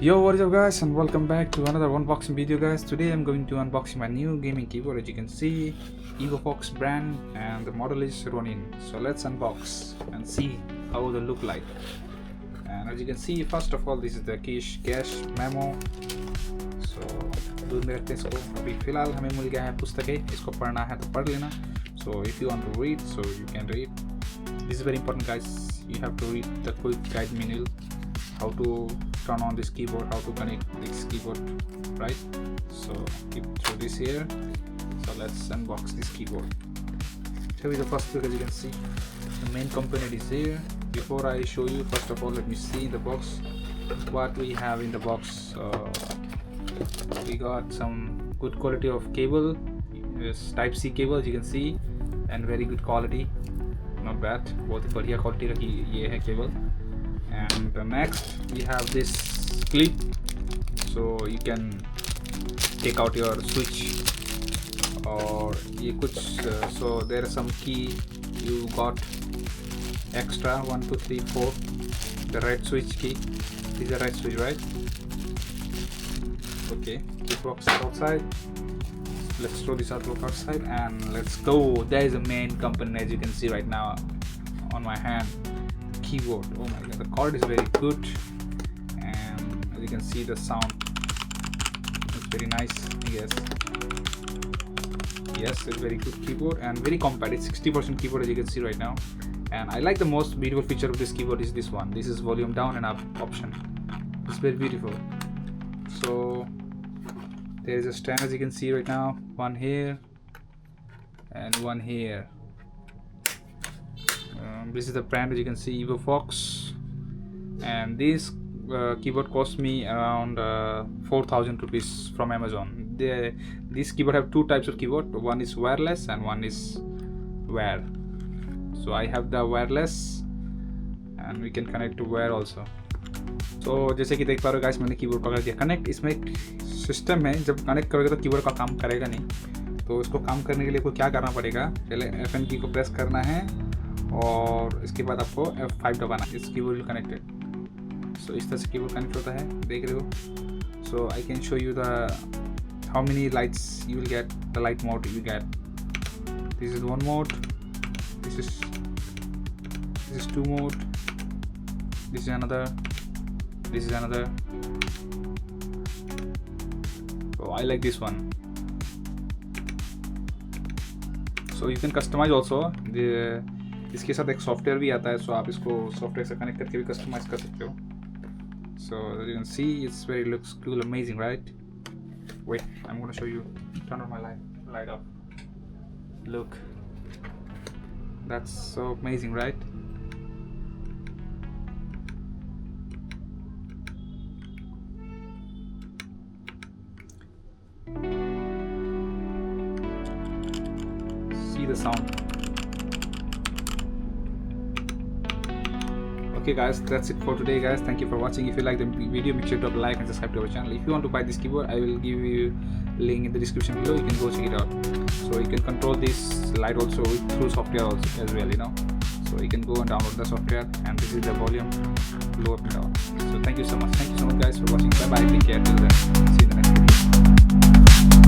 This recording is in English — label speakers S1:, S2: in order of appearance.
S1: Yo, what is up guys, and welcome back to another unboxing video guys. Today I'm going to unbox my new gaming keyboard. As you can see, EvoFox brand, and the model is Ronin. So let's unbox and see how they look like. And as you can see, first of all, this is the cash memo. So दूर में रखते हैं इसको. अभी फिलहाल हमें मिल गया है पुस्तकें, इसको पढ़ना है तो पढ़ लेना. So if you want to read, so you can read. This is very important guys. You have to read the quick guide manual, how to turn on this keyboard, how to connect this keyboard, right? So keep through this here. So let's unbox this keyboard. Here is the first look. As you can see, the main component is here. Before I show you, first of all, let me see in the box what we have in the box. We got some good quality of cable. Yes, type C cable, as you can see, and very good quality, not bad. बहुत ही बढ़िया quality का ये है cable. And next we have this clip, so you can take out your switch or ये कुछ so there are some key you got extra 1 2 3 4 the red switch key. This is the red switch, right? Okay, this box is outside. Let's throw this artwork outside and let's go. There is the main component, as you can see right now on my hand. Keyboard. Oh my god, the cord is very good, and as you can see, the sound is very nice. Yes, it's very good keyboard and very compact. It's 60% keyboard, as you can see right now. And I like the most beautiful feature of this keyboard is this one. This is volume down and up option. It's very beautiful. So there is a stand, as you can see right now, one here and one here. This is the brand, as you can see, EvoFox, and this keyboard cost me around 4,000 rupees from Amazon. This keyboard have two types of keyboard. One is wireless and one is wire. So I have the wireless and we can connect to wire also. So जैसे कि देख पा रहे हो guys, मैंने keyboard पकड़ दिया connect. इसमें एक सिस्टम है, जब कनेक्ट करोगे तो कीबोर्ड का काम करेगा नहीं. तो इसको काम करने के लिए आपको क्या करना पड़ेगा, पहले FN की को प्रेस करना है और इसके बाद आपको F5 दबाना है. इस कीबोर्ड विल कनेक्टेड. सो इस तरह से कीबोर्ड कनेक्ट होता है, देख रहे हो. So I can show you the how many lights you will get, the light mode you get. This is one mode, this is two mode, this is another, this is another. So I like this one. So you can customize also. इसके साथ एक software भी आता है, so आप इसको software से connect करके भी कस्टमाइज कर सकते हो. So as you can see, it's very looks cool, amazing, right? Wait, I'm gonna show you. Turn on my light up. Look, that's so amazing, right? See the sound. Okay guys, that's it for today guys. Thank you for watching. If you like the video, make sure to like and subscribe to our channel. If you want to buy this keyboard, I will give you link in the description below. You can go check it out. So you can control this light also through software also as well, you know. So you can go and download the software, and this is the volume, low up and down. So thank you so much guys for watching. Bye bye, take care, till then, see you in the next video.